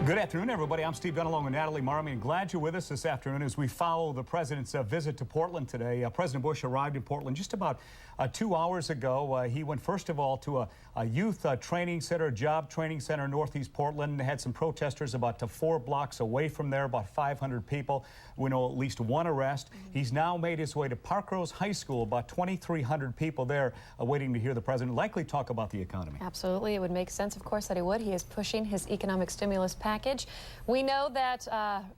Good afternoon, everybody. I'm Steve Dunn along with Natalie Marmy, and glad you're with us this afternoon as we follow the president's visit to Portland today. President Bush arrived in Portland just about 2 hours ago. He went first of all to a youth training center, job training center in Northeast Portland. They had some protesters about 4 blocks away from there, about 500 people. We know at least one arrest. He's now made his way to Parkrose High School, about 2,300 people there waiting to hear the president likely talk about the economy. Absolutely. It would make sense, of course, that he would. He is pushing his economic stimulus package. We know that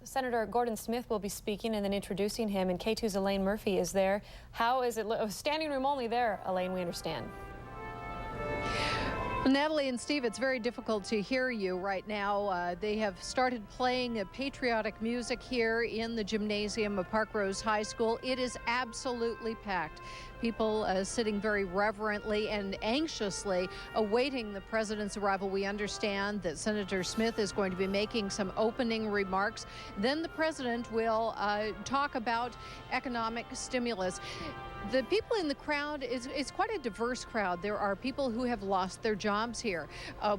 Senator Gordon Smith will be speaking and then introducing him, and K2's Elaine Murphy is there. How is it? Standing room only there, Elaine, we understand. Natalie and Steve, it's very difficult to hear you right now. They have started playing patriotic music here in the gymnasium of Parkrose High School. It is absolutely packed. People sitting very reverently and anxiously awaiting the president's arrival. We understand that Senator Smith is going to be making some opening remarks. Then the president will talk about economic stimulus. The people in the crowd is quite a diverse crowd. There are people who have lost their jobs here.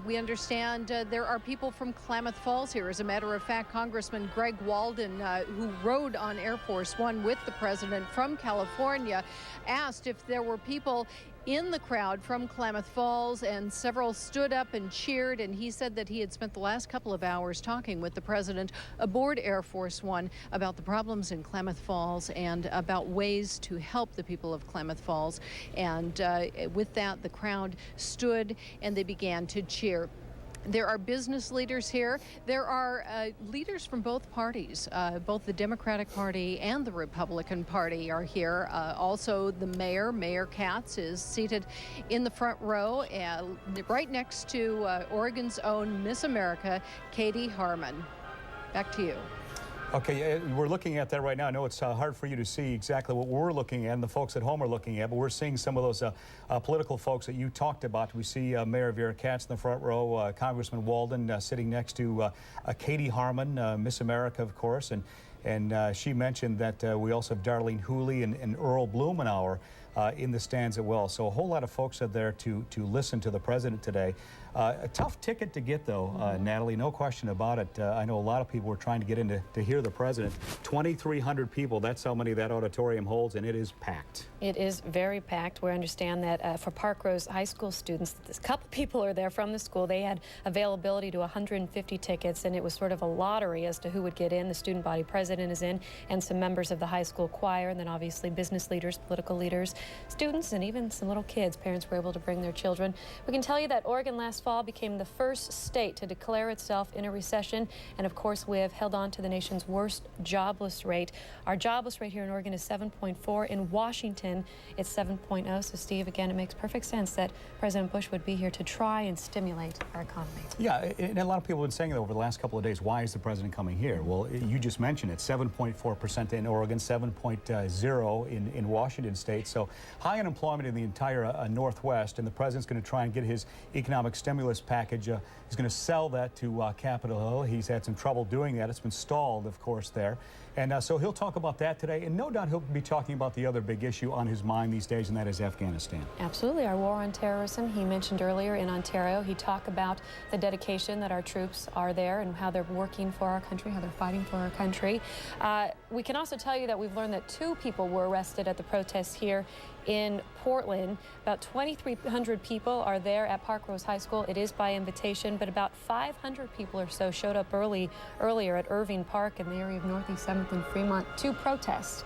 We understand there are people from Klamath Falls here. As a matter of fact, Congressman Greg Walden, who rode on Air Force One with the president from California, asked if there were people in the crowd from Klamath Falls, and several stood up and cheered, and he said that he had spent the last couple of hours talking with the president aboard Air Force One about the problems in Klamath Falls and about ways to help the people of Klamath Falls. And with that, the crowd stood and they began to cheer. There are business leaders here. There are leaders from both parties. Both the Democratic Party and the Republican Party are here. Also, the mayor, Mayor Katz, is seated in the front row, right next to Oregon's own Miss America, Katie Harmon. Back to you. Okay, we're looking at that right now. I know it's hard for you to see exactly what we're looking at and the folks at home are looking at, but we're seeing some of those political folks that you talked about. We see Mayor Vera Katz in the front row, Congressman Walden sitting next to Katie Harmon, Miss America, of course, and she mentioned that we also have Darlene Hooley and Earl Blumenauer in the stands as well. So a whole lot of folks are there to listen to the president today. A tough ticket to get, though, Natalie, no question about it. I know a lot of people were trying to get in to hear the president. 2,300 people, that's how many that auditorium holds, and it is packed. It is very packed. We understand that for Parkrose High School students, a couple people are there from the school. They had availability to 150 tickets, and it was sort of a lottery as to who would get in. The student body president is in, and some members of the high school choir, and then obviously business leaders, political leaders, students, and even some little kids. Parents were able to bring their children. We can tell you that Oregon last fall became the first state to declare itself in a recession, and of course we have held on to the nation's worst jobless rate. Our jobless rate here in Oregon is 7.4. In Washington it's 7.0. So Steve, again, it makes perfect sense that President Bush would be here to try and stimulate our economy. Yeah, and a lot of people have been saying that over the last couple of days. Why is the president coming here? Well, you just mentioned it, 7.4% in Oregon, 7.0 in Washington state. So high unemployment in the entire Northwest, and the president's going to try and get his economic stimulus package. He's going to sell that to Capitol Hill. He's had some trouble doing that. It's been stalled, of course, there. And so he'll talk about that today, and no doubt he'll be talking about the other big issue on his mind these days, and that is Afghanistan. Absolutely, our war on terrorism. He mentioned earlier in Ontario, he talked about the dedication that our troops are there and how they're working for our country, how they're fighting for our country. We can also tell you that we've learned that 2 people were arrested at the protests here in Portland. About 2,300 people are there at Parkrose High School. It is by invitation, but about 500 people or so showed up earlier at Irving Park in the area of Northeast 7th and Fremont to protest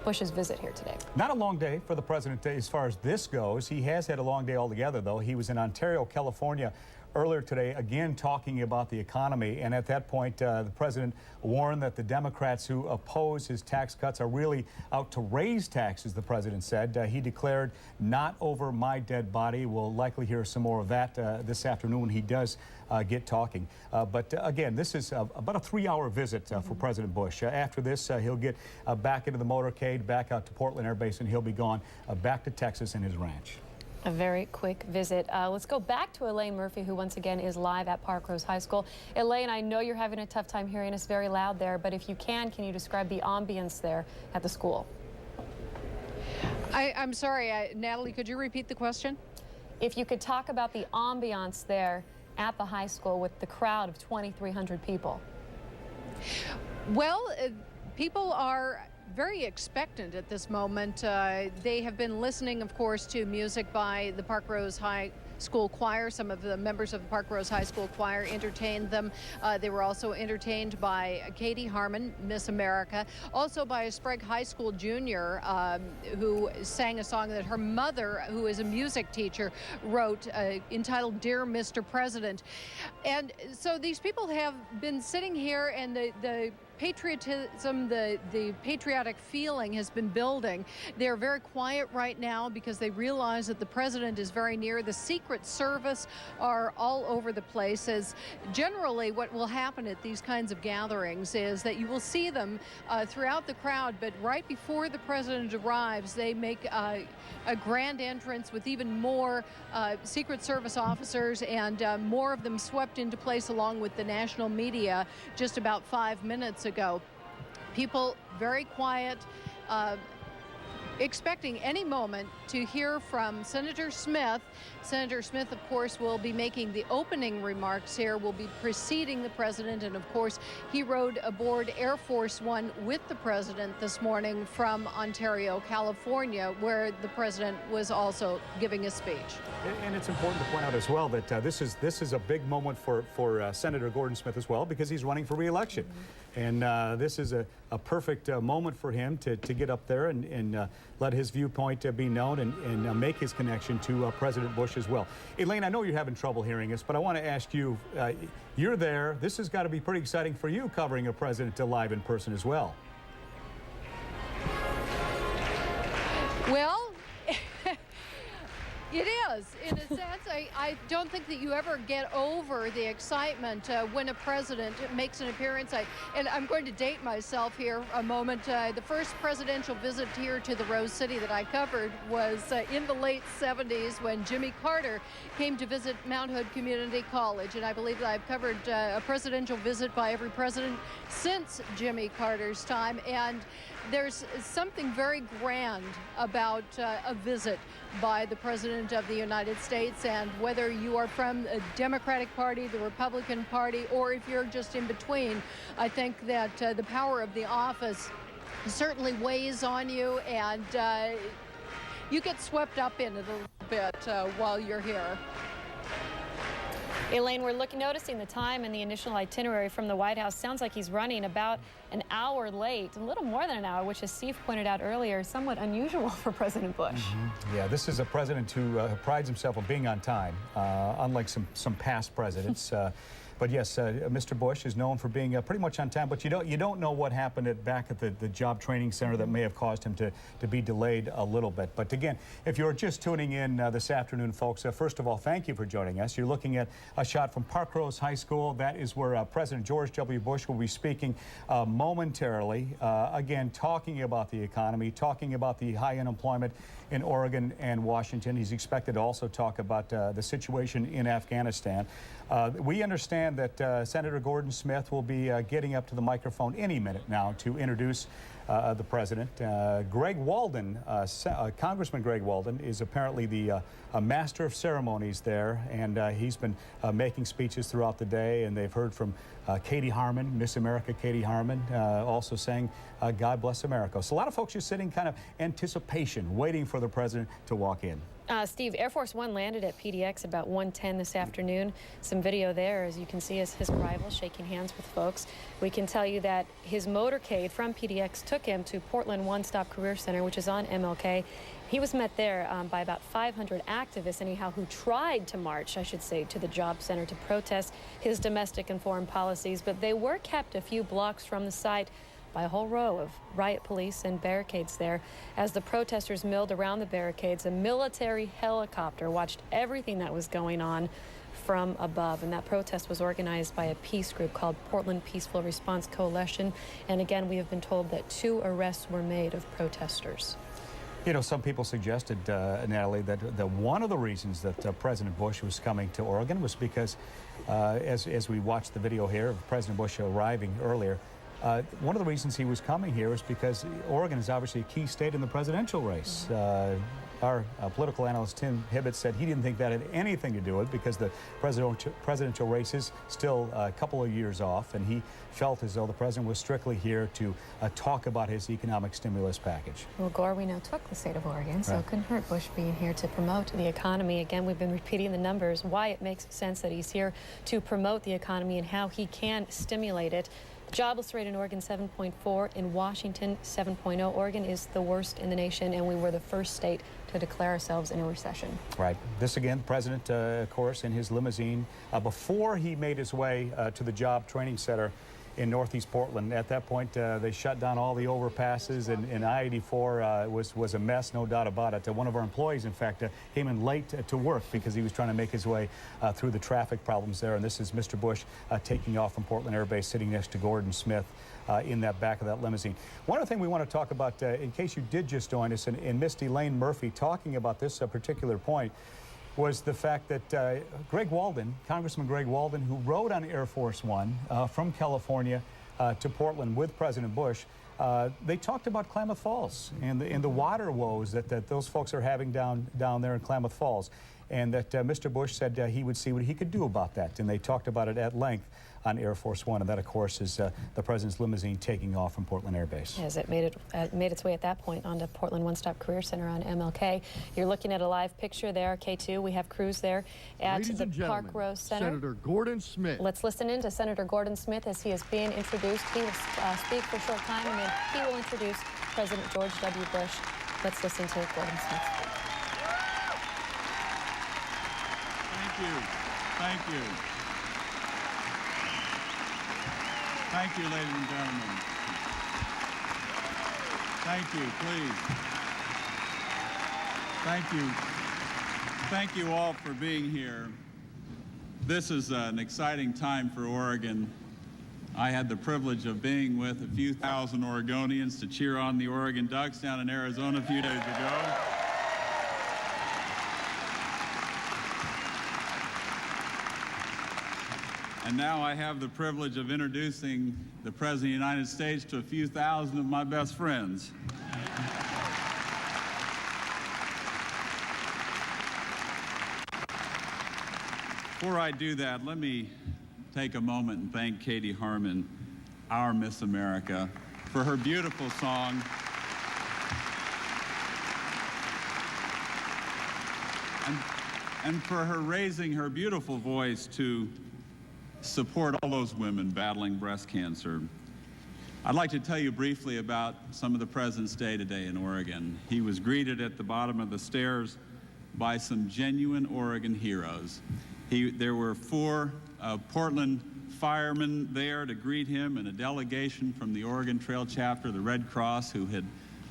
Bush's visit here today. Not a long day for the president as far as this goes. He has had a long day altogether, though. He was in Ontario, California earlier today, again talking about the economy, and at that point the president warned that the Democrats who oppose his tax cuts are really out to raise taxes, the president said. He declared, "Not over my dead body." We'll likely hear some more of that this afternoon when he does get talking. But again, this is about a 3-hour visit for President Bush. After this, he'll get back into the motorcade, back out to Portland Air Base, and he'll be gone back to Texas and his ranch. A very quick visit. Let's go back to Elaine Murphy, who once again is live at Parkrose High School. Elaine, I know you're having a tough time hearing us very loud there, but if you can you describe the ambience there at the school? I'm sorry, Natalie, could you repeat the question? If you could talk about the ambiance there at the high school with the crowd of 2,300 people? Well, people are very expectant at this moment. They have been listening, of course, to music by the Parkrose High School Choir. Some of the members of the Parkrose High School Choir entertained them. They were also entertained by Katie Harmon, Miss America, also by a Sprague High School junior who sang a song that her mother, who is a music teacher, wrote entitled Dear Mr. President. And so these people have been sitting here, and the patriotism, the patriotic feeling has been building. They're very quiet right now because they realize that the president is very near. The Secret Service are all over the place. As generally what will happen at these kinds of gatherings is that you will see them throughout the crowd, but right before the president arrives, they make a grand entrance with even more Secret Service officers, and more of them swept into place along with the national media just about 5 minutes ago. People very quiet, expecting any moment to hear from Senator Smith. Senator Smith, of course, will be making the opening remarks here, will be preceding the president, and of course, he rode aboard Air Force One with the president this morning from Ontario, California, where the president was also giving a speech. And it's important to point out as well that this is a big moment for Senator Gordon Smith as well, because he's running for re-election. And this is a perfect moment for him to get up there and let his viewpoint be known and make his connection to President Bush as well. Elaine, I know you're having trouble hearing us, but I want to ask you, you're there. This has got to be pretty exciting for you, covering a president live in person as well. Well, it is. In a sense, I don't think that you ever get over the excitement when a president makes an appearance. And I'm going to date myself here a moment. The first presidential visit here to the Rose City that I covered was in the late 70s when Jimmy Carter came to visit Mount Hood Community College. And I believe that I've covered a presidential visit by every president since Jimmy Carter's time. And there's something very grand about a visit by the President of the United States, and whether you are from the Democratic Party, the Republican Party, or if you're just in between, I think that the power of the office certainly weighs on you, and you get swept up in it a little bit while you're here. Elaine, we're noticing the time and the initial itinerary from the White House. Sounds like he's running about an hour late, a little more than an hour, which, as Steve pointed out earlier, is somewhat unusual for President Bush. Yeah, this is a president who prides himself on being on time, unlike some past presidents. But yes, Mr. Bush is known for being pretty much on time, but you don't know what happened back at the job training center that may have caused him to be delayed a little bit. But again, if you're just tuning in this afternoon, folks, first of all, thank you for joining us. You're looking at a shot from Parkrose High School. That is where President George W. Bush will be speaking momentarily. Again, talking about the economy, talking about the high unemployment in Oregon and Washington. He's expected to also talk about the situation in Afghanistan. We understand that Senator Gordon Smith will be getting up to the microphone any minute now to introduce the president. Greg Walden, Congressman Greg Walden, is apparently the master of ceremonies there, and he's been making speeches throughout the day, and they've heard from Katie Harmon, Miss America Katie Harmon, also saying, God bless America. So a lot of folks just sitting kind of anticipation, waiting for the president to walk in. Steve, Air Force One landed at PDX about 1:10 this afternoon. Some video there, as you can see, is his arrival, shaking hands with folks. We can tell you that his motorcade from PDX took him to Portland One Stop Career Center, which is on MLK. He was met there by about 500 activists, anyhow, who tried to march, I should say, to the job center to protest his domestic and foreign policies, but they were kept a few blocks from the site by a whole row of riot police and barricades there. As the protesters milled around the barricades, a military helicopter watched everything that was going on from above. And that protest was organized by a peace group called Portland Peaceful Response Coalition. And again, we have been told that 2 arrests were made of protesters. You know, some people suggested, Natalie, that one of the reasons that President Bush was coming to Oregon was because, as we watched the video here of President Bush arriving earlier, one of the reasons he was coming here is because Oregon is obviously a key state in the presidential race. our political analyst Tim Hibbett said he didn't think that had anything to do with it because the presidential race is still a couple of years off, and he felt as though the president was strictly here to talk about his economic stimulus package. Well, Gore, we know, took the state of Oregon, so Right. it couldn't hurt Bush being here to promote the economy. Again, we've been repeating the numbers, why it makes sense that he's here to promote the economy and how he can stimulate it. The jobless rate in Oregon, 7.4. In Washington, 7.0. Oregon is the worst in the nation, and we were the first state to declare ourselves in a recession. Right. This again, the president, of course, in his limousine, before he made his way to the job training center in Northeast Portland. At that point, they shut down all the overpasses, and I-84 was a mess, no doubt about it. One of our employees, in fact, came in late to work because he was trying to make his way through the traffic problems there. And this is Mr. Bush taking off from Portland Air Base, sitting next to Gordon Smith in that back of that limousine. One other thing we want to talk about, in case you did just join us, and Miss Elaine Murphy talking about this particular point, was the fact that Greg Walden, Congressman Greg Walden, who rode on Air Force One from California to Portland with President Bush, they talked about Klamath Falls and the water woes that those folks are having down there in Klamath Falls, and that Mr. Bush said he would see what he could do about that, and they talked about it at length on Air Force One, and that, of course, is the president's limousine taking off from Portland Air Base. Yes, it made its way at that point onto Portland One-Stop Career Center on MLK. You're looking at a live picture there, K2. We have crews there at the Parkrose Center. Senator Gordon Smith. Let's listen in to Senator Gordon Smith as he is being introduced. He will speak for a short time, and then he will introduce President George W. Bush. Let's listen to Gordon Smith. Thank you. Thank you. Thank you, ladies and gentlemen. Thank you, please. Thank you. Thank you all for being here. This is an exciting time for Oregon. I had the privilege of being with a few thousand Oregonians to cheer on the Oregon Ducks down in Arizona a few days ago. And now I have the privilege of introducing the President of the United States to a few thousand of my best friends. Before I do that, let me take a moment and thank Katie Harmon, our Miss America, for her beautiful song. And for her raising her beautiful voice to support all those women battling breast cancer. I'd like to tell you briefly about some of the President's Day today in Oregon. He was greeted at the bottom of the stairs by some genuine Oregon heroes. There were 4 Portland firemen there to greet him, and a delegation from the Oregon Trail chapter, the Red Cross, who had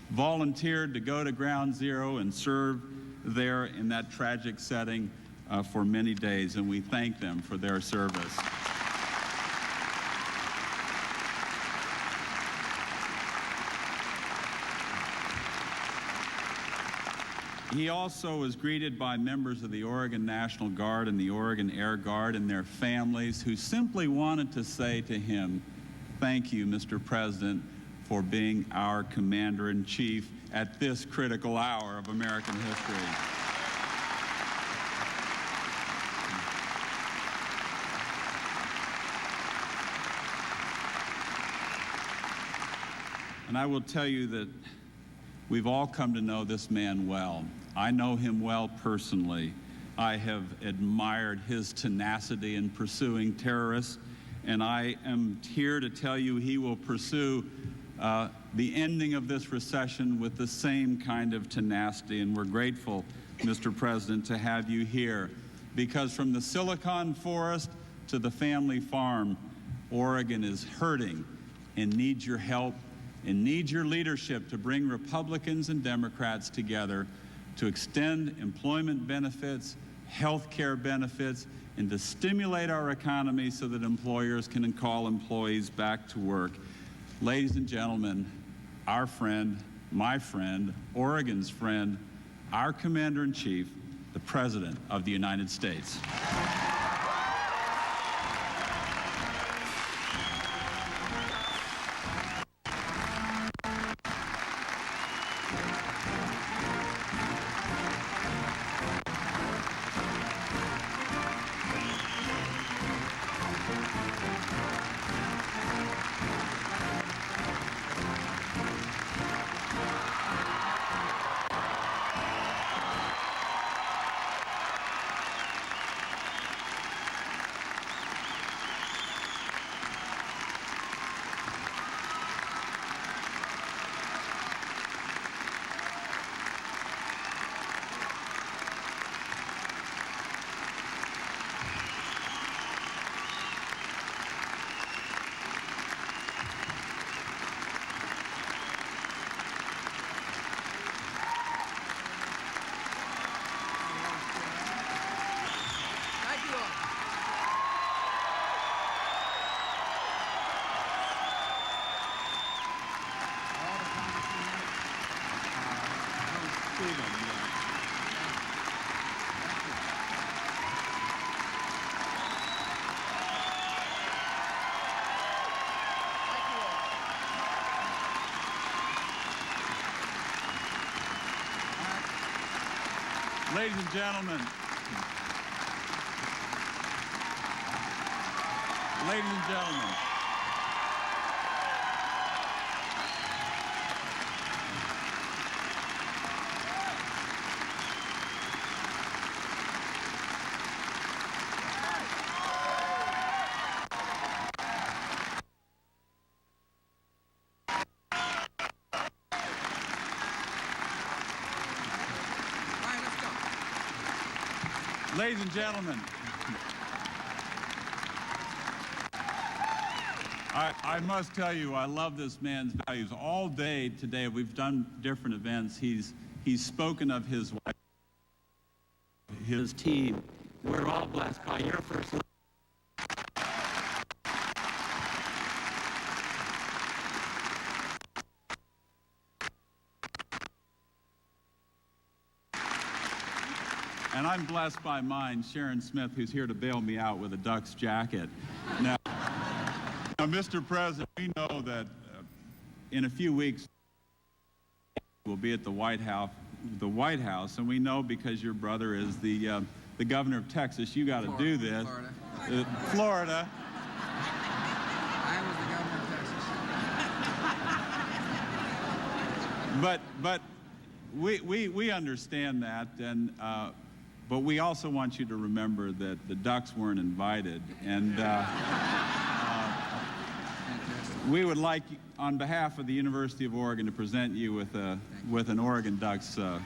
volunteered to go to Ground Zero and serve there in that tragic setting for many days, and we thank them for their service. He also was greeted by members of the Oregon National Guard and the Oregon Air Guard and their families, who simply wanted to say to him, "Thank you, Mr. President, for being our Commander-in-Chief at this critical hour of American history." And I will tell you that we've all come to know this man well. I know him well personally. I have admired his tenacity in pursuing terrorists, and I am here to tell you he will pursue the ending of this recession with the same kind of tenacity. And we're grateful, Mr. President, to have you here, because from the Silicon Forest to the family farm, Oregon is hurting and needs your help and needs your leadership to bring Republicans and Democrats together to extend employment benefits, health care benefits, and to stimulate our economy so that employers can call employees back to work. Ladies and gentlemen, our friend, my friend, Oregon's friend, our Commander-in-Chief, the President of the United States. Ladies and gentlemen. Ladies and gentlemen. Ladies and gentlemen, I must tell you, I love this man's values. All day today, we've done different events. He's spoken of his wife, his team. We're all blessed by your first love. And I'm blessed by mine, Sharon Smith, who's here to bail me out with a Ducks jacket. Now, Mr. President, we know that in a few weeks we'll be at the White House, and we know because your brother is the governor of Texas, you got to do this. Florida. Florida. I was the governor of Texas. But we understand that, and but we also want you to remember that the Ducks weren't invited, and we would like, on behalf of the University of Oregon, to present you with an Oregon Ducks. Thank you all.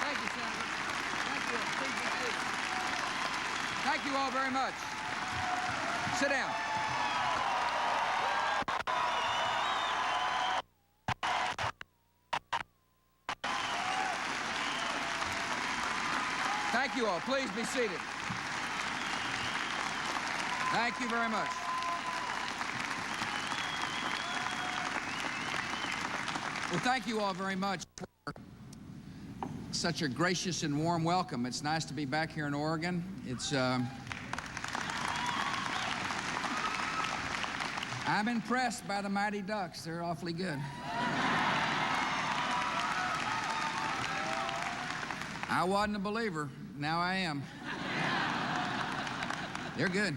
Thank you, Senator. Thank you. Please be seated. Thank you all very much. Sit down. Thank you all. Please be seated. Thank you very much. Well, thank you all very much for such a gracious and warm welcome. It's nice to be back here in Oregon. I'm impressed by the Mighty Ducks. They're awfully good. I wasn't a believer. Now I am. They're good.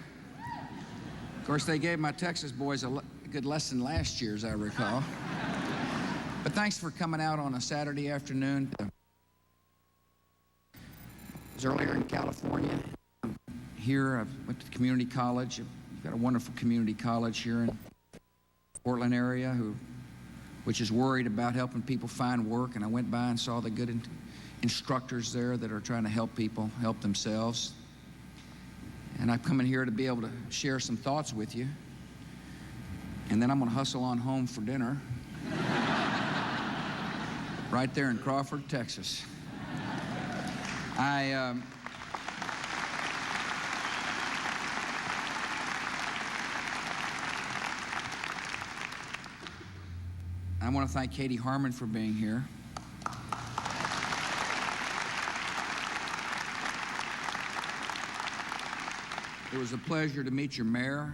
Of course, they gave my Texas boys a good lesson last year, as I recall. But thanks for coming out on a Saturday afternoon. It was earlier in California. Here, I went to community college. We've got a wonderful community college here in the Portland area, which is worried about helping people find work. And I went by and saw the good instructors there that are trying to help people help themselves. And I've come in here to be able to share some thoughts with you. And then I'm going to hustle on home for dinner. Right there in Crawford, Texas. I want to thank Katie Harmon for being here. It was a pleasure to meet your mayor.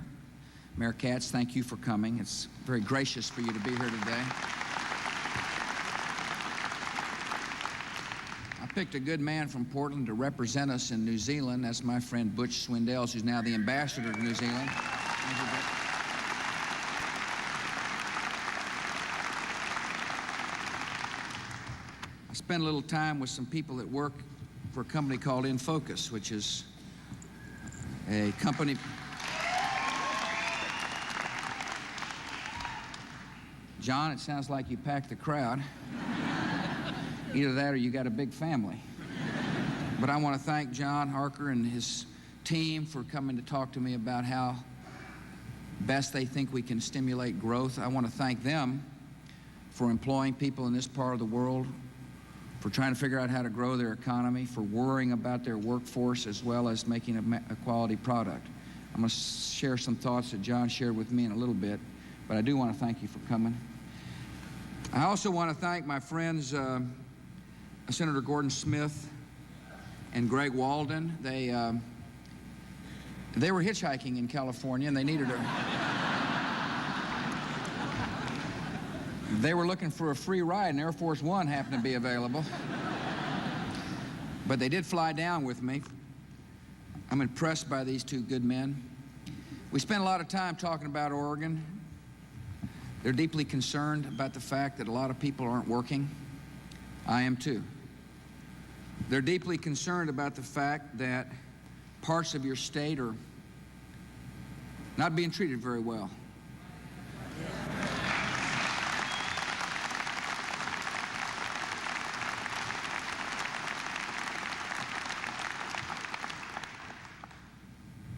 Mayor Katz, thank you for coming. It's very gracious for you to be here today. I picked a good man from Portland to represent us in New Zealand. That's my friend Butch Swindells, who's now the ambassador to New Zealand. Thank you, Butch. I spent a little time with some people that work for a company called In Focus, which is a company. John, it sounds like you packed the crowd. Either that or you got a big family. But I want to thank John Harker and his team for coming to talk to me about how best they think we can stimulate growth. I want to thank them for employing people in this part of the world, for trying to figure out how to grow their economy, for worrying about their workforce as well as making a quality product. I'm going to share some thoughts that John shared with me in a little bit, but I do want to thank you for coming. I also want to thank my friends, Senator Gordon Smith and Greg Walden. They were hitchhiking in California, and they needed They were looking for a free ride, and Air Force One happened to be available. But they did fly down with me. I'm impressed by these two good men. We spent a lot of time talking about Oregon. They're deeply concerned about the fact that a lot of people aren't working. I am too. They're deeply concerned about the fact that parts of your state are not being treated very well.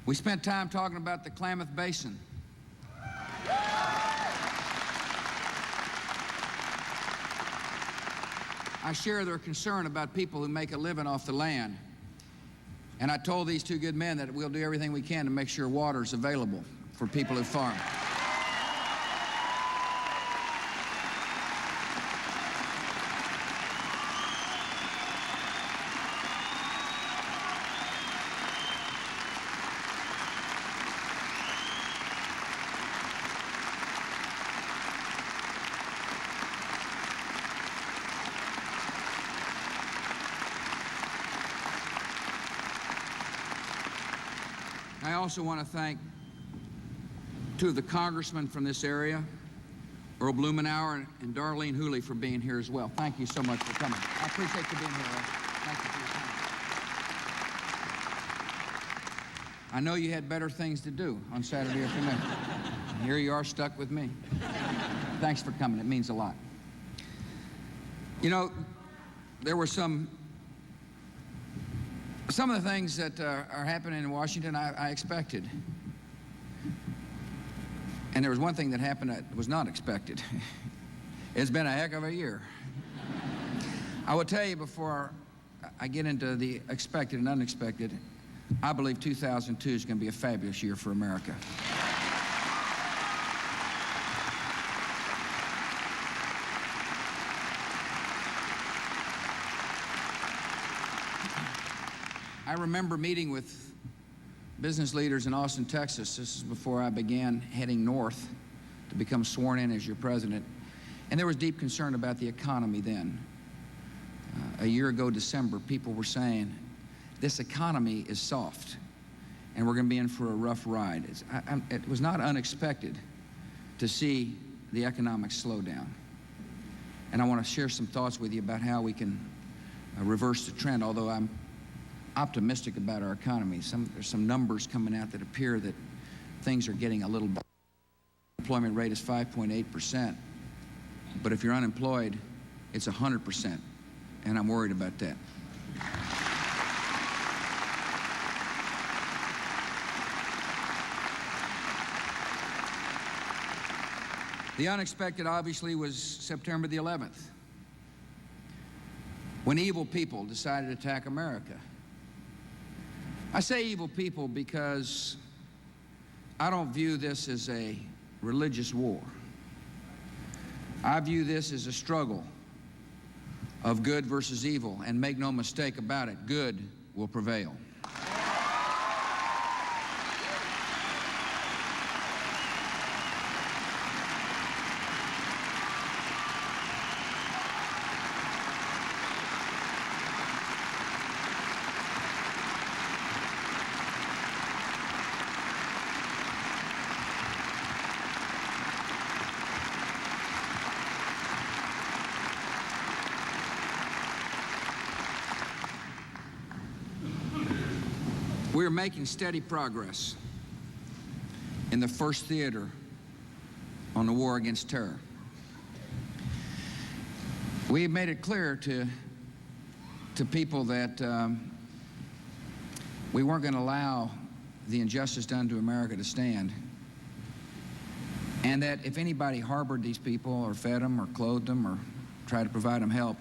We spent time talking about the Klamath Basin. I share their concern about people who make a living off the land. And I told these two good men that we'll do everything we can to make sure water's available for people who farm. I also want to thank two of the congressmen from this area, Earl Blumenauer and Darlene Hooley, for being here as well. Thank you so much for coming. I appreciate you being here, Earl. Thank you for your time. I know you had better things to do on Saturday afternoon. Here you are stuck with me. Thanks for coming. It means a lot. You know, there were some of the things that are happening in Washington I expected. And there was one thing that happened that was not expected. It's been a heck of a year. I will tell you before I get into the expected and unexpected, I believe 2002 is going to be a fabulous year for America. I remember meeting with business leaders in Austin, Texas. This is before I began heading north to become sworn in as your president. And there was deep concern about the economy then. A year ago, December, people were saying, this economy is soft, and we're going to be in for a rough ride. It was not unexpected to see the economic slowdown. And I want to share some thoughts with you about how we can reverse the trend, although I'm optimistic about our economy. There's some numbers coming out that appear that things are getting a little better. Employment rate is 5.8%, but if you're unemployed, it's 100%, and I'm worried about that. The unexpected, obviously, was September the 11th, when evil people decided to attack America. I say evil people because I don't view this as a religious war. I view this as a struggle of good versus evil, and make no mistake about it, good will prevail. We are making steady progress in the first theater on the war against terror. We have made it clear to people that we weren't going to allow the injustice done to America to stand, and that if anybody harbored these people or fed them or clothed them or tried to provide them help,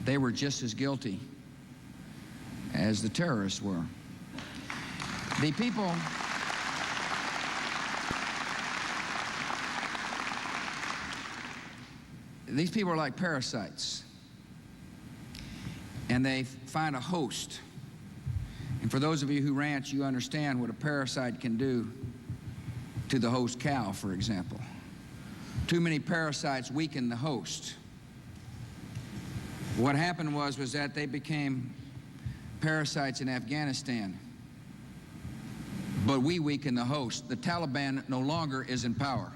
they were just as guilty as the terrorists were. These people are like parasites, and they find a host. And for those of you who ranch, you understand what a parasite can do to the host cow, for example, Too many parasites weaken the host. What happened was that they became parasites in Afghanistan, but we weakened the host. The Taliban no longer is in power.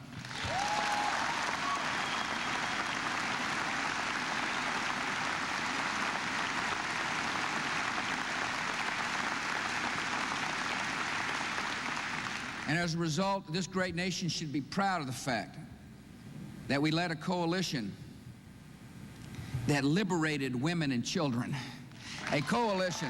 And as a result, this great nation should be proud of the fact that we led a coalition that liberated women and children. A coalition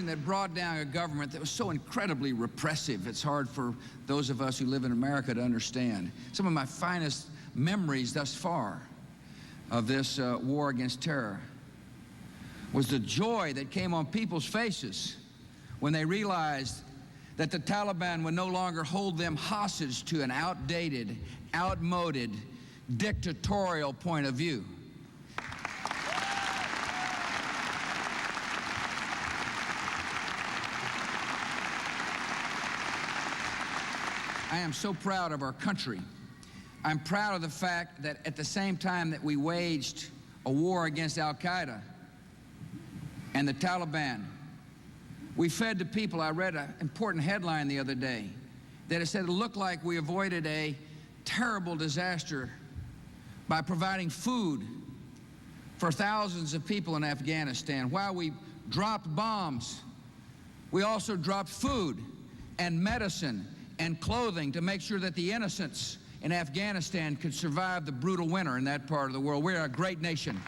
that brought down a government that was so incredibly repressive, it's hard for those of us who live in America to understand. Some of my finest memories thus far of this war against terror was the joy that came on people's faces when they realized that the Taliban would no longer hold them hostage to an outdated, outmoded, dictatorial point of view. I am so proud of our country. I'm proud of the fact that at the same time that we waged a war against Al-Qaeda and the Taliban, we fed the people. I read an important headline the other day that it said it looked like we avoided a terrible disaster by providing food for thousands of people in Afghanistan. While we dropped bombs, we also dropped food and medicine and clothing to make sure that the innocents in Afghanistan could survive the brutal winter in that part of the world. We're a great nation.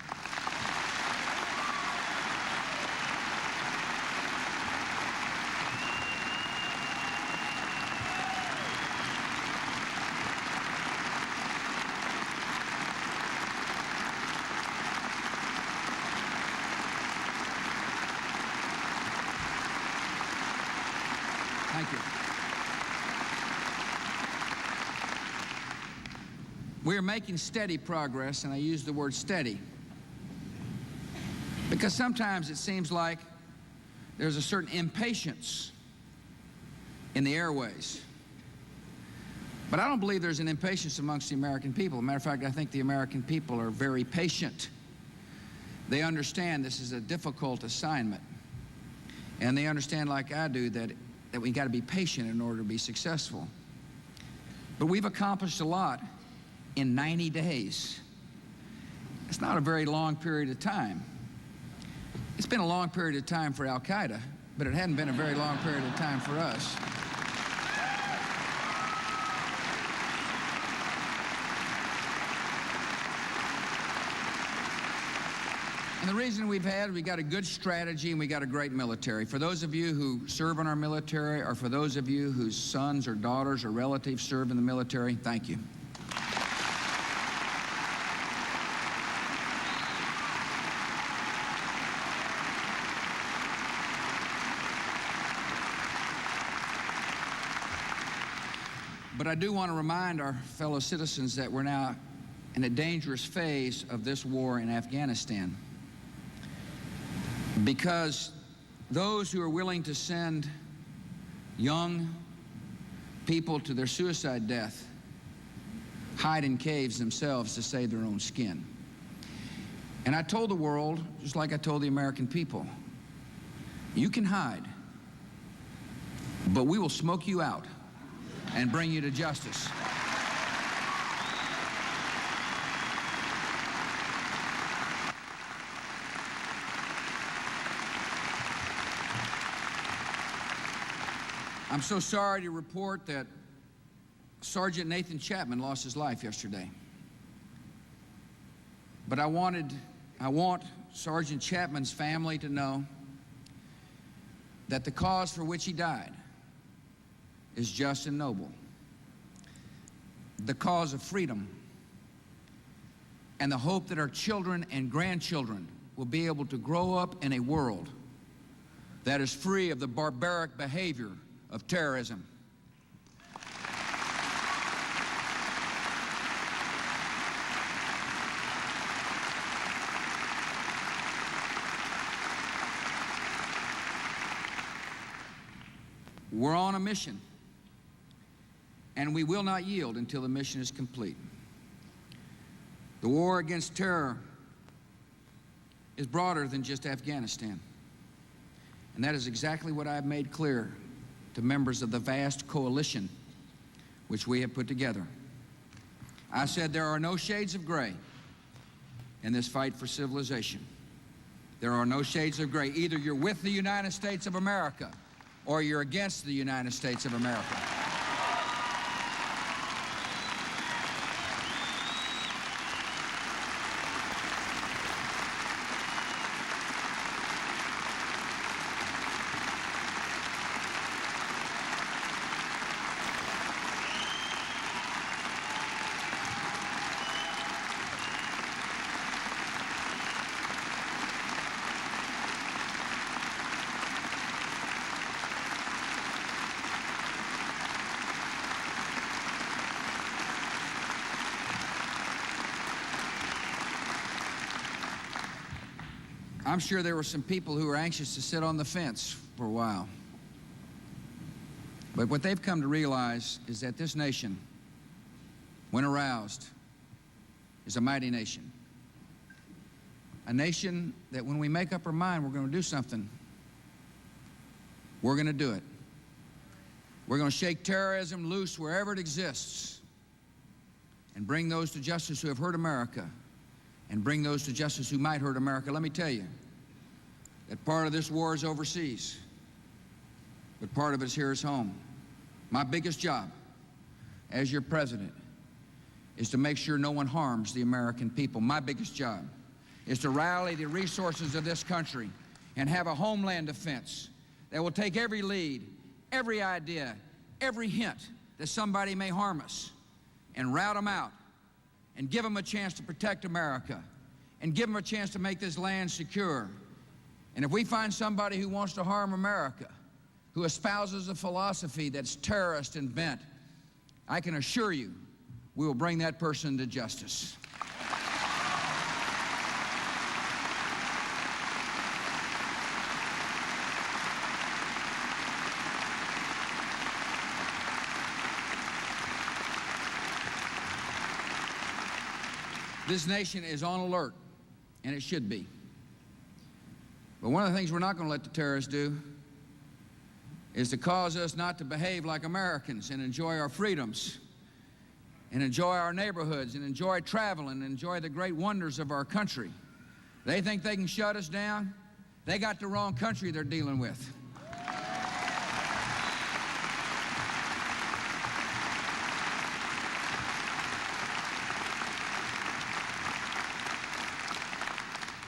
Thank you. We are making steady progress, and I use the word steady because sometimes it seems like there's a certain impatience in the airways. But I don't believe there's an impatience amongst the American people. As a matter of fact, I think the American people are very patient. They understand this is a difficult assignment, and they understand, like I do, that we got to be patient in order to be successful. But we've accomplished a lot in 90 days. It's not a very long period of time. It's been a long period of time for Al-Qaeda, but it hadn't been a very long period of time for us. And the reason we got a good strategy and we got a great military. For those of you who serve in our military, or for those of you whose sons or daughters or relatives serve in the military, thank you. But I do want to remind our fellow citizens that we're now in a dangerous phase of this war in Afghanistan, because those who are willing to send young people to their suicide death hide in caves themselves to save their own skin. And I told the world, just like I told the American people, you can hide, but we will smoke you out and bring you to justice. I'm so sorry to report that Sergeant Nathan Chapman lost his life yesterday. But I want Sergeant Chapman's family to know that the cause for which he died is just and noble. The cause of freedom and the hope that our children and grandchildren will be able to grow up in a world that is free of the barbaric behavior of terrorism. We're on a mission, and we will not yield until the mission is complete. The war against terror is broader than just Afghanistan. And that is exactly what I've made clear to members of the vast coalition which we have put together. I said there are no shades of gray in this fight for civilization. There are no shades of gray. Either you're with the United States of America or you're against the United States of America. I'm sure there were some people who were anxious to sit on the fence for a while. But what they've come to realize is that this nation, when aroused, is a mighty nation. A nation that when we make up our mind we're going to do something, we're going to do it. We're going to shake terrorism loose wherever it exists and bring those to justice who have hurt America and bring those to justice who might hurt America. Let me tell you that part of this war is overseas, but part of it is here at home. My biggest job as your president is to make sure no one harms the American people. My biggest job is to rally the resources of this country and have a homeland defense that will take every lead, every idea, every hint that somebody may harm us and rout them out and give them a chance to protect America and give them a chance to make this land secure. And if we find somebody who wants to harm America, who espouses a philosophy that's terrorist and bent, I can assure you we will bring that person to justice. This nation is on alert, and it should be. But one of the things we're not going to let the terrorists do is to cause us not to behave like Americans and enjoy our freedoms and enjoy our neighborhoods and enjoy travel and enjoy the great wonders of our country. They think they can shut us down. They got the wrong country they're dealing with.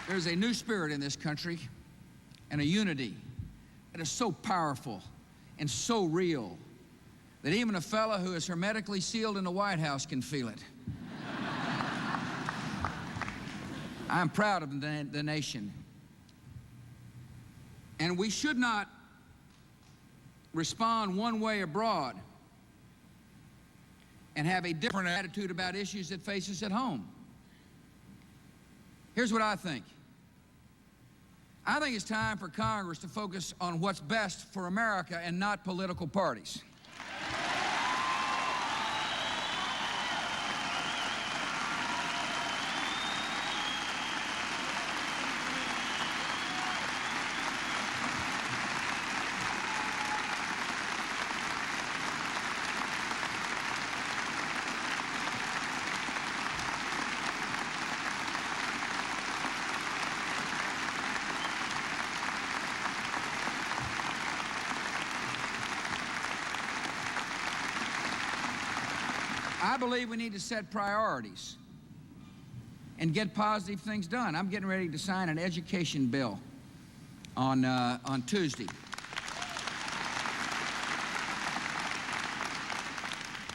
There's a new spirit in this country and a unity that is so powerful and so real that even a fellow who is hermetically sealed in the White House can feel it. I'm proud of the nation. And we should not respond one way abroad and have a different attitude about issues that face us at home. Here's what I think. I think it's time for Congress to focus on what's best for America and not political parties. I believe we need to set priorities and get positive things done. I'm getting ready to sign an education bill on Tuesday.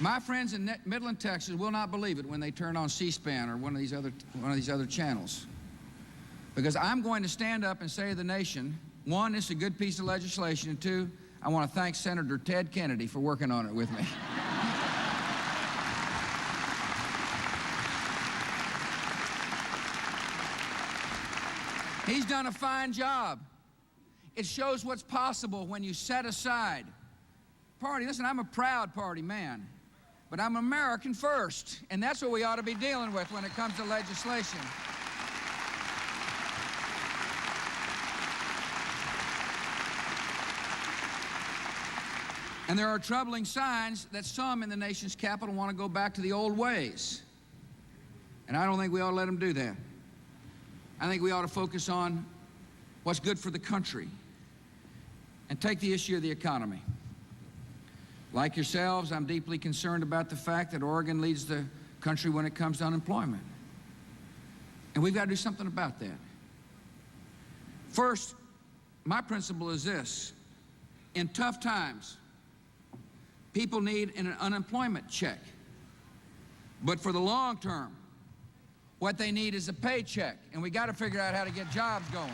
My friends in Midland, Texas will not believe it when they turn on C-SPAN or one of these other channels. Because I'm going to stand up and say to the nation, one, it's a good piece of legislation, and two, I want to thank Senator Ted Kennedy for working on it with me. He's done a fine job. It shows what's possible when you set aside Party. Listen, I'm a proud party man, but I'm American first, and that's what we ought to be dealing with when it comes to legislation. And there are troubling signs that some in the nation's capital want to go back to the old ways. And I don't think we ought to let them do that. I think we ought to focus on what's good for the country and take the issue of the economy. Like yourselves, I'm deeply concerned about the fact that Oregon leads the country when it comes to unemployment. And we've got to do something about that. First, my principle is this: in tough times, people need an unemployment check. But for the long term, what they need is a paycheck, and we got to figure out how to get jobs going.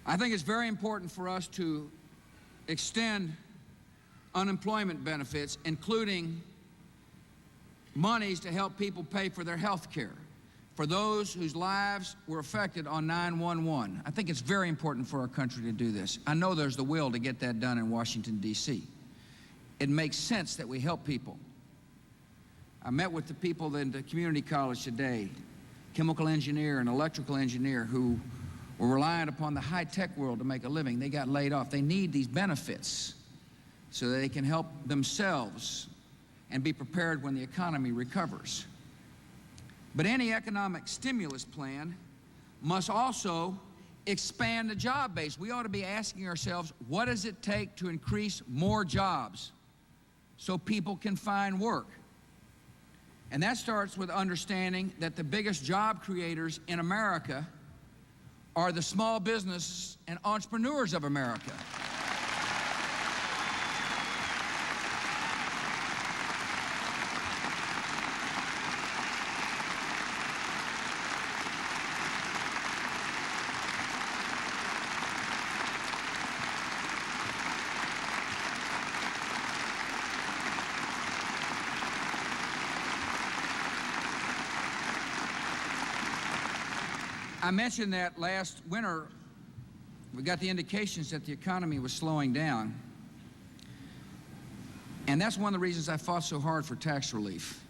I think it's very important for us to extend unemployment benefits, including monies to help people pay for their health care for those whose lives were affected on 9/11. I think it's very important for our country to do this. I know there's the will to get that done in Washington, D.C. It makes sense that we help people. I met with the people in the community college today, chemical engineer and electrical engineer, who were relying upon the high-tech world to make a living. They got laid off. They need these benefits so that they can help themselves and be prepared when the economy recovers. But any economic stimulus plan must also expand the job base. We ought to be asking ourselves, what does it take to increase more jobs so people can find work? And that starts with understanding that the biggest job creators in America are the small business and entrepreneurs of America. I mentioned that last winter we got the indications that the economy was slowing down. And that's one of the reasons I fought so hard for tax relief.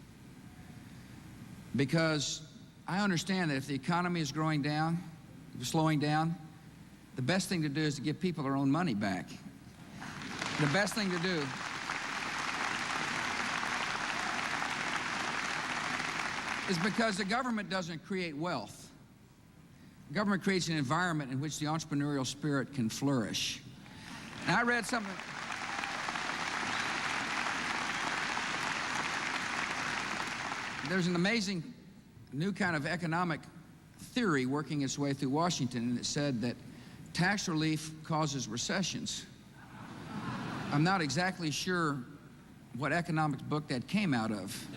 Because I understand that if the economy is slowing down, the best thing to do is to give people their own money back. The best thing to do is because the government doesn't create wealth. The government creates an environment in which the entrepreneurial spirit can flourish. And I read something. There's an amazing new kind of economic theory working its way through Washington, and it said that tax relief causes recessions. I'm not exactly sure what economics book that came out of,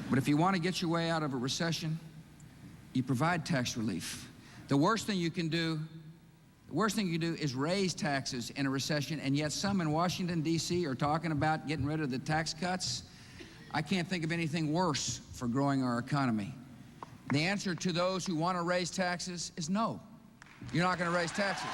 but if you want to get your way out of a recession, you provide tax relief. The worst thing you can do is raise taxes in a recession, and yet some in Washington, D.C. are talking about getting rid of the tax cuts. I can't think of anything worse for growing our economy. The answer to those who want to raise taxes is no. You're not going to raise taxes.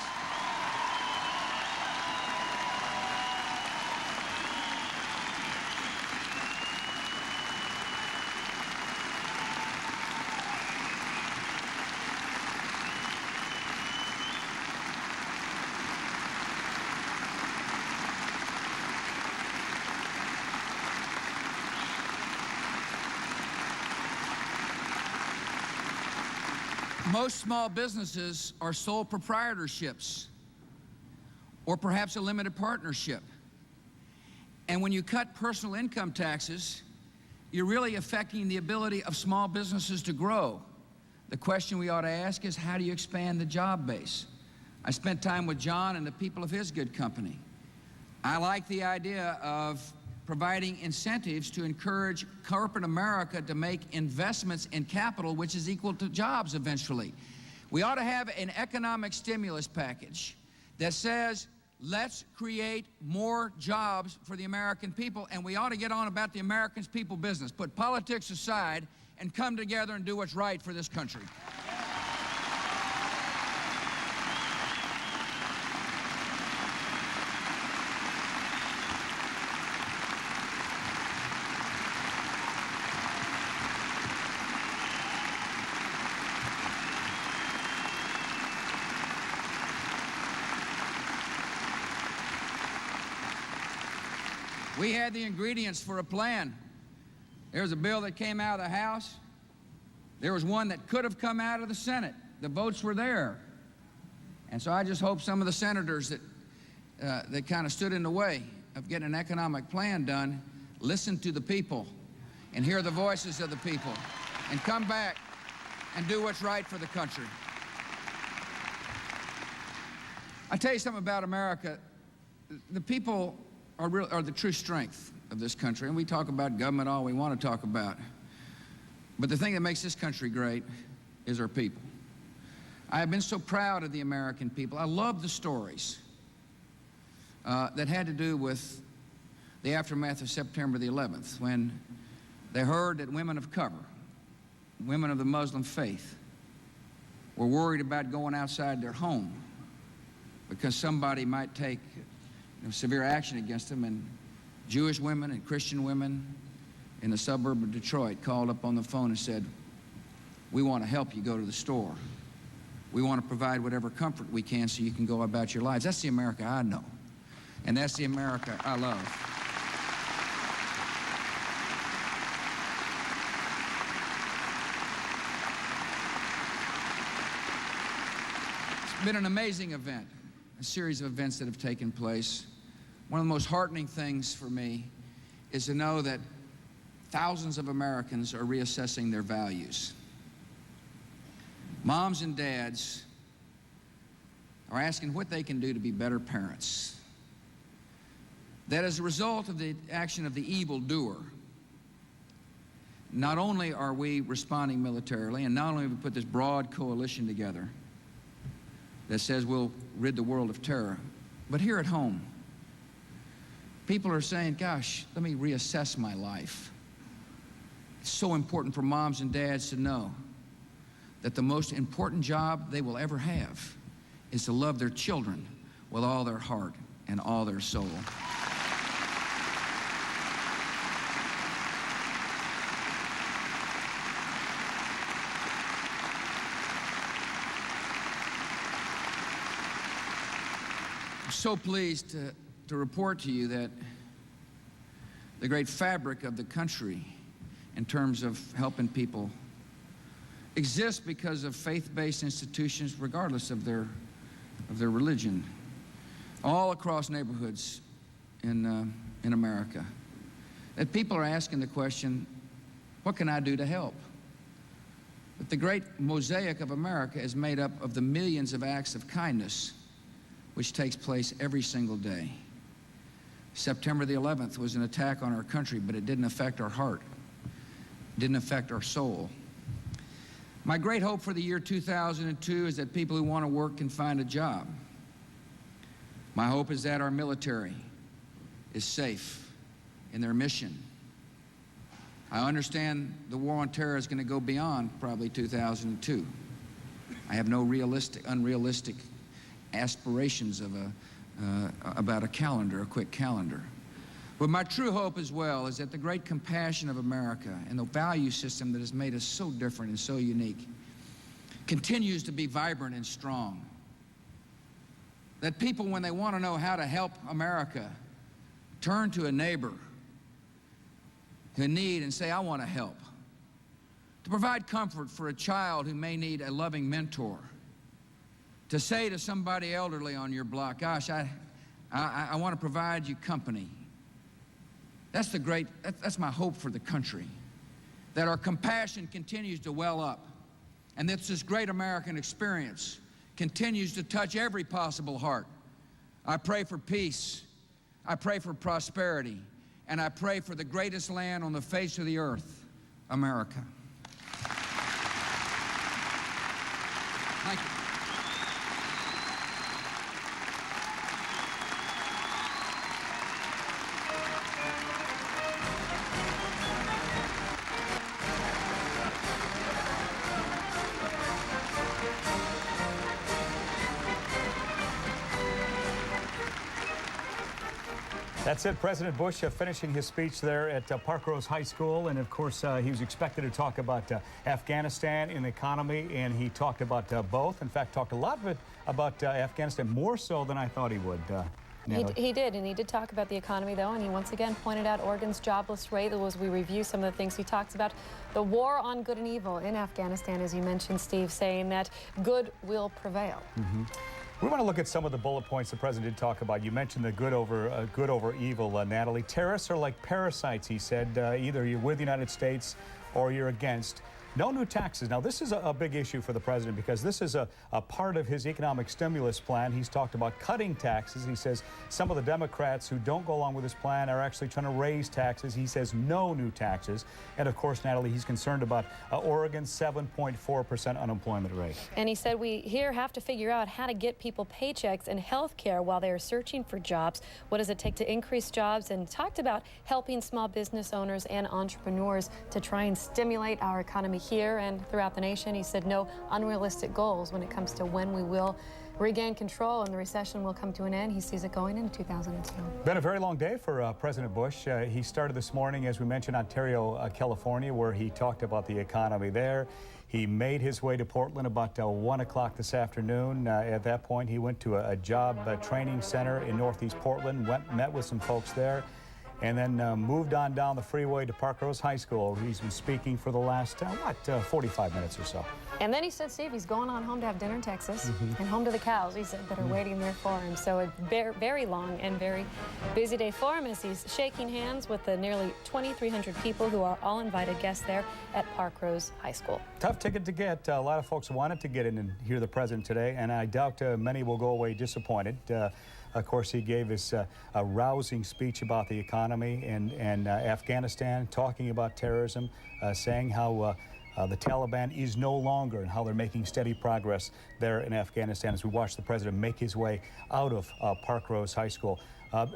Most small businesses are sole proprietorships or perhaps a limited partnership. And when you cut personal income taxes, you're really affecting the ability of small businesses to grow. The question we ought to ask is, how do you expand the job base? I spent time with John and the people of his good company. I like the idea of providing incentives to encourage corporate America to make investments in capital, which is equal to jobs eventually. We ought to have an economic stimulus package that says, let's create more jobs for the American people, and we ought to get on about the American people business. Put politics aside and come together and do what's right for this country. We had the ingredients for a plan. There was a bill that came out of the House. There was one that could have come out of the Senate. The votes were there. And so I just hope some of the senators that kind of stood in the way of getting an economic plan done listen to the people and hear the voices of the people and come back and do what's right for the country. I'll tell you something about America. The people are the true strength of this country, and we talk about government all we want to talk about. But the thing that makes this country great is our people. I have been so proud of the American people. I love the stories that had to do with the aftermath of September the 11th, when they heard that women of color, women of the Muslim faith, were worried about going outside their home because somebody might take severe action against them, and Jewish women and Christian women in the suburb of Detroit called up on the phone and said, "We want to help you go to the store. We want to provide whatever comfort we can so you can go about your lives." That's the America I know, and that's the America I love. It's been an amazing event, a series of events that have taken place. One of the most heartening things for me is to know that thousands of Americans are reassessing their values. Moms and dads are asking what they can do to be better parents. That as a result of the action of the evildoer, not only are we responding militarily, and not only have we put this broad coalition together that says we'll rid the world of terror, but here at home, people are saying, gosh, let me reassess my life. It's so important for moms and dads to know that the most important job they will ever have is to love their children with all their heart and all their soul. I'm so pleased to report to you that the great fabric of the country in terms of helping people exists because of faith-based institutions regardless of their religion, all across neighborhoods in America. That people are asking the question, what can I do to help? But the great mosaic of America is made up of the millions of acts of kindness which takes place every single day. September the 11th was an attack on our country, but it didn't affect our heart. It didn't affect our soul. My great hope for the year 2002 is that people who want to work can find a job. My hope is that our military is safe in their mission. I understand the war on terror is going to go beyond probably 2002. I have no unrealistic aspirations of about a calendar, a quick calendar. But my true hope as well is that the great compassion of America and the value system that has made us so different and so unique continues to be vibrant and strong. That people, when they want to know how to help America, turn to a neighbor in need and say, I want to help. To provide comfort for a child who may need a loving mentor. To say to somebody elderly on your block, gosh, I want to provide you company. That's my hope for the country. That our compassion continues to well up, and that this great American experience continues to touch every possible heart. I pray for peace, I pray for prosperity, and I pray for the greatest land on the face of the earth, America. Thank you. That's it. President Bush finishing his speech there at Parkrose High School. And, of course, he was expected to talk about Afghanistan and the economy, and he talked about both. In fact, talked a lot bit about Afghanistan, more so than I thought he would. He did, and he did talk about the economy, though, and he once again pointed out Oregon's jobless rate as we review some of the things he talks about. The war on good and evil in Afghanistan, as you mentioned, Steve, saying that good will prevail. We want to look at some of the bullet points the president did talk about. You mentioned the good over evil, Natalie. Terrorists are like parasites, he said. Either you're with the United States or you're against. No new taxes. Now, this is a big issue for the president because this is a part of his economic stimulus plan. He's talked about cutting taxes. He says some of the Democrats who don't go along with his plan are actually trying to raise taxes. He says no new taxes. And, of course, Natalie, he's concerned about Oregon's 7.4% unemployment rate. And he said we here have to figure out how to get people paychecks and health care while they're searching for jobs. What does it take to increase jobs? And talked about helping small business owners and entrepreneurs to try and stimulate our economy here and throughout the nation. He said no unrealistic goals when it comes to when we will regain control and the recession will come to an end. He sees it going into 2002. Been a very long day for President Bush. He started this morning, as we mentioned, Ontario, California, where he talked about the economy there. He made his way to Portland about 1 o'clock this afternoon. At that point, he went to a job training center in Northeast Portland, met with some folks there, and then moved on down the freeway to Parkrose High School. He's been speaking for the last, 45 minutes or so. And then he said, Steve, he's going on home to have dinner in Texas and home to the cows, he said, that are waiting there for him. So a very long and very busy day for him as he's shaking hands with the nearly 2,300 people who are all invited guests there at Parkrose High School. Tough ticket to get. A lot of folks wanted to get in and hear the president today, and I doubt many will go away disappointed. Of course, he gave us a rousing speech about the economy and Afghanistan, talking about terrorism, saying how the Taliban is no longer and how they're making steady progress there in Afghanistan as we watch the president make his way out of Parkrose High School.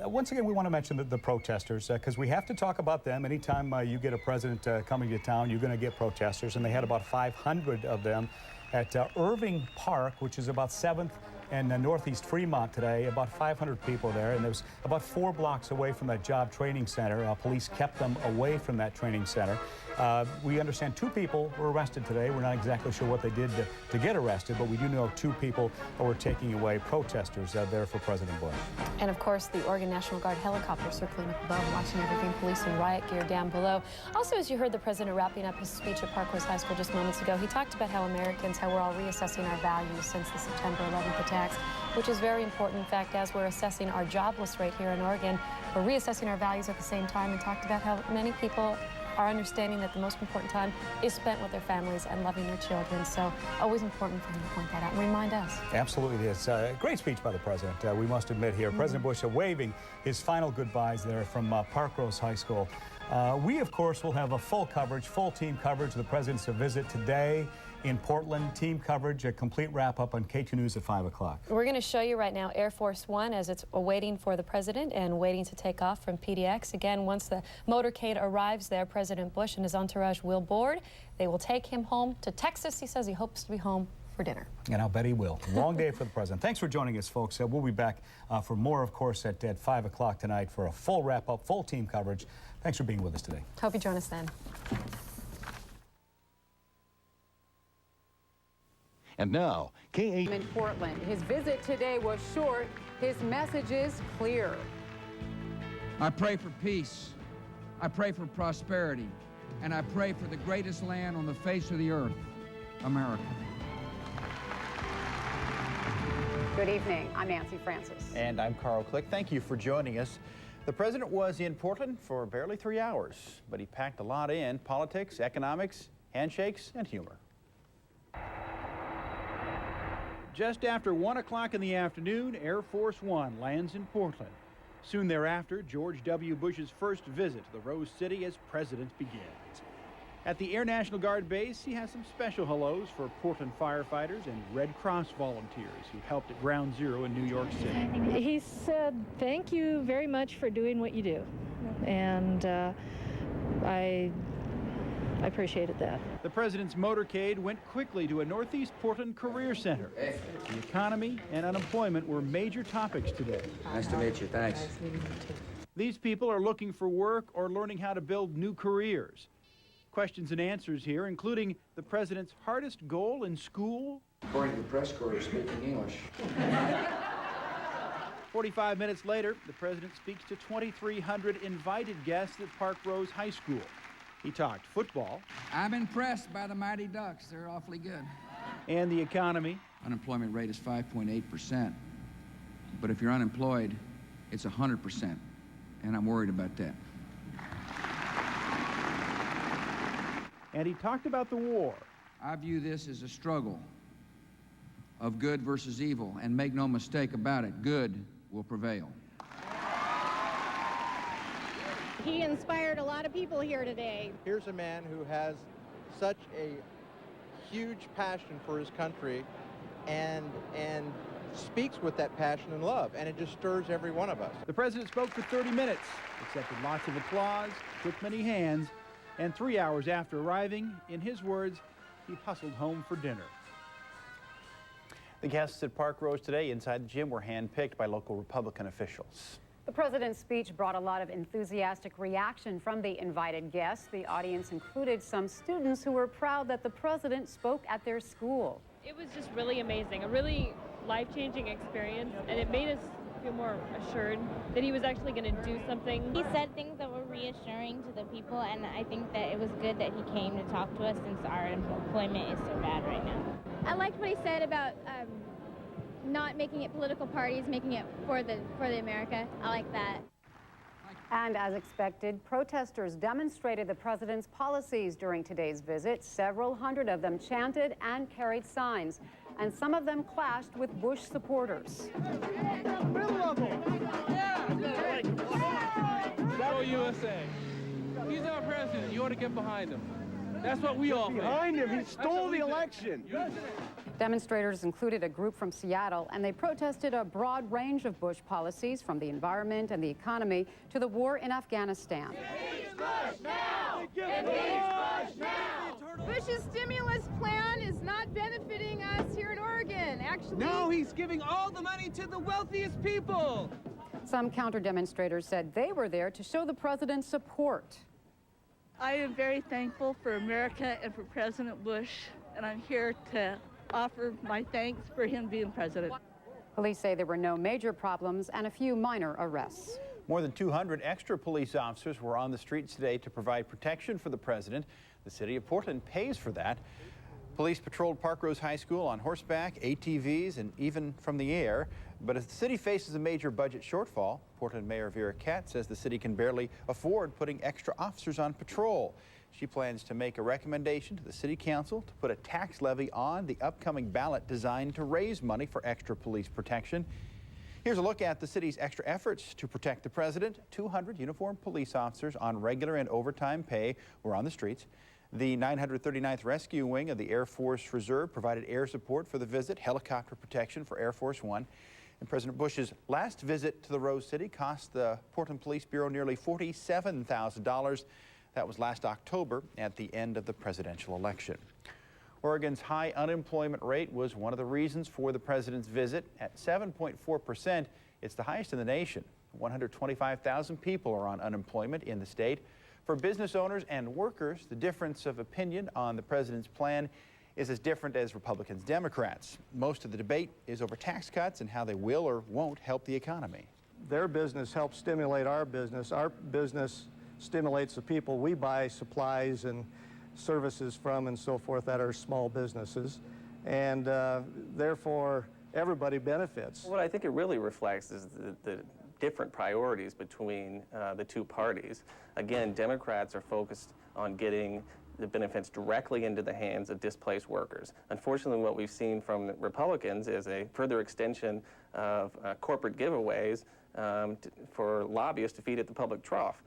Once again, we want to mention the protesters because we have to talk about them. Anytime you get a president coming to town, you're going to get protesters, and they had about 500 of them at Irving Park, which is about 7th and Northeast Fremont today. About 500 people there, and it was about 4 blocks away from that job training center. Police kept them away from that training center. We understand 2 people were arrested today. We're not exactly sure what they did to get arrested, but we do know 2 people were taking away protesters there for President Bush. And of course, the Oregon National Guard helicopter circling up above, watching everything, police in riot gear down below. Also, as you heard the president wrapping up his speech at Parkrose High School just moments ago, he talked about how how we're all reassessing our values since the September 11th attacks, which is very important. In fact, as we're assessing our jobless rate here in Oregon, we're reassessing our values at the same time, and talked about how many people are understanding that the most important time is spent with their families and loving their children. So always important for him to point that out and remind us. Absolutely it is. Great speech by the president, we must admit here. President Bush waving his final goodbyes there from Parkrose High School. We, of course, will have a full team coverage of the president's visit today in Portland. Team coverage, a complete wrap-up on K2 News at 5 o'clock. We're going to show you right now Air Force One as it's waiting for the president and waiting to take off from PDX. Again, once the motorcade arrives there, President Bush and his entourage will board. They will take him home to Texas. He says he hopes to be home for dinner. And I'll bet he will. Long day for the president. Thanks for joining us, folks. We'll be back for more, of course, at 5 o'clock tonight for a full wrap-up, full team coverage. Thanks for being with us today. Hope you join us then. And now, K8 in Portland. His visit today was short. His message is clear. I pray for peace. I pray for prosperity. And I pray for the greatest land on the face of the earth, America. Good evening. I'm Nancy Francis. And I'm Carl Click. Thank you for joining us. The president was in Portland for barely 3 hours, but he packed a lot in: politics, economics, handshakes, and humor. Just after 1 o'clock in the afternoon, Air Force One lands in Portland. Soon thereafter, George W. Bush's first visit to the Rose City as president begins. At the Air National Guard base, he has some special hellos for Portland firefighters and Red Cross volunteers who helped at Ground Zero in New York City. He said, "Thank you very much for doing what you do." And I appreciated that. The president's motorcade went quickly to a Northeast Portland career center. The economy and unemployment were major topics today. Nice to meet you. Thanks. These people are looking for work or learning how to build new careers. Questions and answers here, including the president's hardest goal in school. According to the press corps, speaking English. 45 minutes later, the president speaks to 2,300 invited guests at Parkrose High School. He talked football. I'm impressed by the Mighty Ducks. They're awfully good. And the economy. Unemployment rate is 5.8%. But if you're unemployed, it's 100%. And I'm worried about that. And he talked about the war. I view this as a struggle of good versus evil. And make no mistake about it, good will prevail. He inspired a lot of people here today. Here's a man who has such a huge passion for his country and speaks with that passion and love, and it just stirs every one of us. The president spoke for 30 minutes, accepted lots of applause, shook many hands, and 3 hours after arriving, in his words, he hustled home for dinner. The guests at Parkrose today inside the gym were handpicked by local Republican officials. The president's speech brought a lot of enthusiastic reaction from the invited guests. The audience included some students who were proud that the president spoke at their school. It was just really amazing, a really life-changing experience, and it made us feel more assured that he was actually going to do something. He said things that were reassuring to the people, and I think that it was good that he came to talk to us since our employment is so bad right now. I liked what he said about not making it political parties, making it for the America. I like that. And as expected, protesters demonstrated the president's policies during today's visit. Several hundred of them chanted and carried signs, and some of them clashed with Bush supporters. Go USA. He's our president. You ought to get behind him. That's what we all think. Behind him. He stole the election. Demonstrators included a group from Seattle, and they protested a broad range of Bush policies, from the environment and the economy to the war in Afghanistan. Impeach Bush now! Impeach Bush now! Bush's stimulus plan is not benefiting us here in Oregon. Actually, no, he's giving all the money to the wealthiest people. Some counter-demonstrators said they were there to show the president's support. I am very thankful for America and for President Bush, and I'm here to offer my thanks for him being president. Police say there were no major problems and a few minor arrests. More than 200 extra police officers were on the streets today to provide protection for the president. The city of Portland pays for that. Police patrolled Parkrose High School on horseback, ATVs, and even from the air. But as the city faces a major budget shortfall, Portland Mayor Vera Katz says the city can barely afford putting extra officers on patrol. She plans to make a recommendation to the city council to put a tax levy on the upcoming ballot designed to raise money for extra police protection. Here's a look at the city's extra efforts to protect the president. 200 uniformed police officers on regular and overtime pay were on the streets. The 939th Rescue Wing of the Air Force Reserve provided air support for the visit, helicopter protection for Air Force One. And President Bush's last visit to the Rose City cost the Portland Police Bureau nearly $47,000. That was last October at the end of the presidential election. Oregon's high unemployment rate was one of the reasons for the president's visit. At 7.4%, it's the highest in the nation. 125,000 people are on unemployment in the state. For business owners and workers, the difference of opinion on the president's plan is as different as Republicans, Democrats. Most of the debate is over tax cuts and how they will or won't help the economy. Their business helps stimulate our business. Our business stimulates the people we buy supplies and services from and so forth that are small businesses. And therefore, everybody benefits. What I think it really reflects is the different priorities between the two parties. Again, Democrats are focused on getting the benefits directly into the hands of displaced workers. Unfortunately, what we've seen from the Republicans is a further extension of corporate giveaways for lobbyists to feed at the public trough.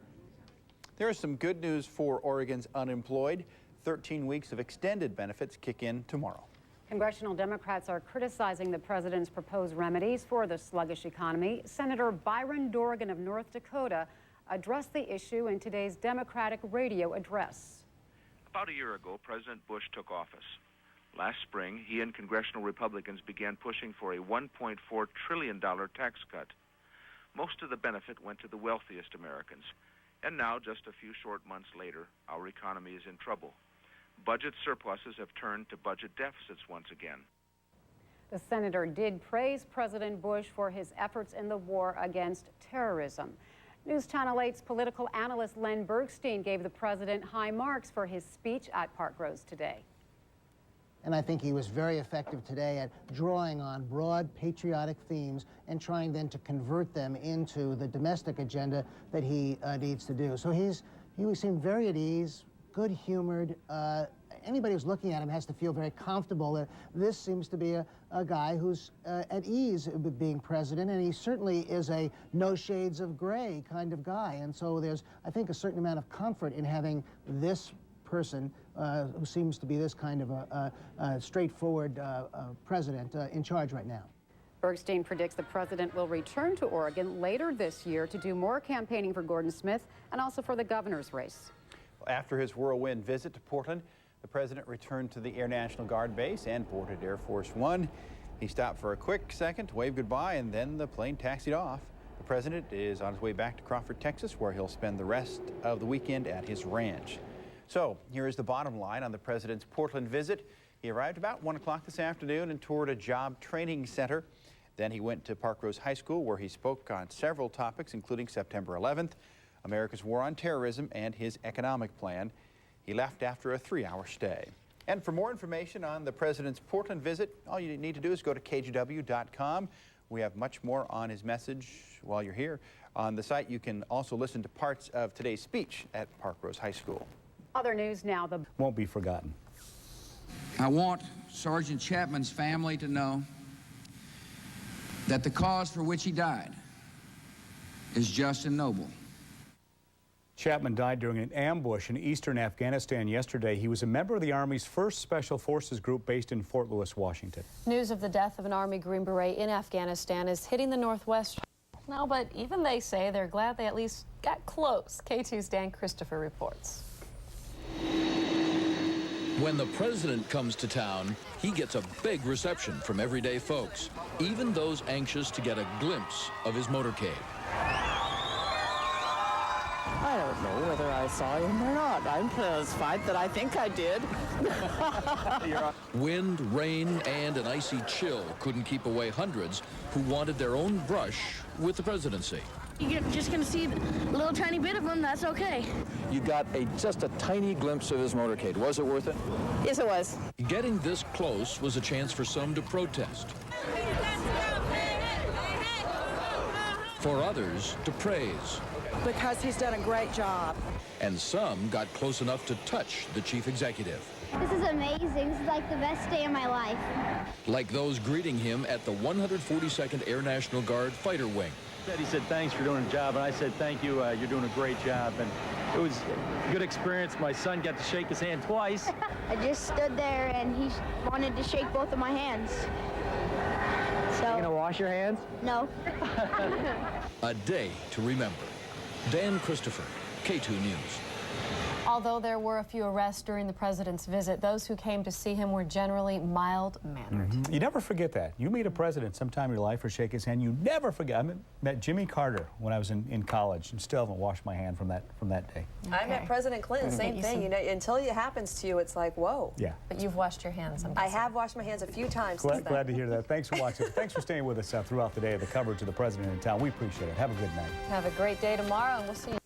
There is some good news for Oregon's unemployed. 13 weeks of extended benefits kick in tomorrow. Congressional Democrats are criticizing the president's proposed remedies for the sluggish economy. Senator Byron Dorgan of North Dakota addressed the issue in today's Democratic radio address. About a year ago, President Bush took office. Last spring, he and congressional Republicans began pushing for a $1.4 trillion tax cut. most of the benefit went to the wealthiest Americans. And now, just a few short months later, our economy is in trouble. Budget surpluses have turned to budget deficits once again. The senator did praise President Bush for his efforts in the war against terrorism. News Channel 8's political analyst Len Bergstein gave the president high marks for his speech at Parkrose today. And I think he was very effective today at drawing on broad patriotic themes and trying then to convert them into the domestic agenda that he needs to do. So he seemed very at ease, good-humored. Anybody who's looking at him has to feel very comfortable that this seems to be a guy who's at ease with being president, and he certainly is a no shades of gray kind of guy. And so there's, I think, a certain amount of comfort in having this person who seems to be this kind of a straightforward president in charge right now. Bergstein predicts the president will return to Oregon later this year to do more campaigning for Gordon Smith and also for the governor's race. After his whirlwind visit to Portland, the president returned to the Air National Guard base and boarded Air Force One. He stopped for a quick second to wave goodbye, and then the plane taxied off. The president is on his way back to Crawford, Texas, where he'll spend the rest of the weekend at his ranch. So here is the bottom line on the president's Portland visit. He arrived about 1 o'clock this afternoon and toured a job training center. Then he went to Parkrose High School, where he spoke on several topics, including September 11th, America's war on terrorism, and his economic plan. He left after a 3-hour stay. And for more information on the president's Portland visit, all you need to do is go to KGW.com. We have much more on his message while you're here. On the site, you can also listen to parts of today's speech at Parkrose High School. Other news now. The won't be forgotten. I want Sergeant Chapman's family to know that the cause for which he died is just and noble. Chapman died during an ambush in eastern Afghanistan yesterday. He was a member of the Army's 1st Special Forces group based in Fort Lewis, Washington. News of the death of an Army Green Beret in Afghanistan is hitting the Northwest now, but even they say they're glad they at least got close. K2's Dan Christopher reports. When the president comes to town, he gets a big reception from everyday folks, even those anxious to get a glimpse of his motorcade. I don't know whether I saw him or not. I'm satisfied that I think I did. Wind, rain, and an icy chill couldn't keep away hundreds who wanted their own brush with the presidency. You're just going to see a little tiny bit of him. That's okay. You got just a tiny glimpse of his motorcade. Was it worth it? Yes, it was. Getting this close was a chance for some to protest. For others to praise. Because he's done a great job. And some got close enough to touch the chief executive. This is amazing. This is like the best day of my life. Like those greeting him at the 142nd Air National Guard Fighter Wing. He said, thanks for doing the job. And I said, thank you. You're doing a great job. And it was a good experience. My son got to shake his hand twice. I just stood there and he wanted to shake both of my hands. So, you gonna wash your hands? No. A day to remember. Dan Christopher, K2 News. Although there were a few arrests during the president's visit, those who came to see him were generally mild-mannered. You never forget that. You meet a president sometime in your life or shake his hand, you never forget. I met Jimmy Carter when I was in college and still haven't washed my hand from that day. Okay. I met President Clinton, same thing. You know, until it happens to you, it's like, whoa. Yeah. But you've washed your hands. I have washed my hands a few times since then. Glad to hear that. Thanks for watching. Thanks for staying with us throughout the day of the coverage of the president in town. We appreciate it. Have a good night. Have a great day tomorrow, and we'll see you.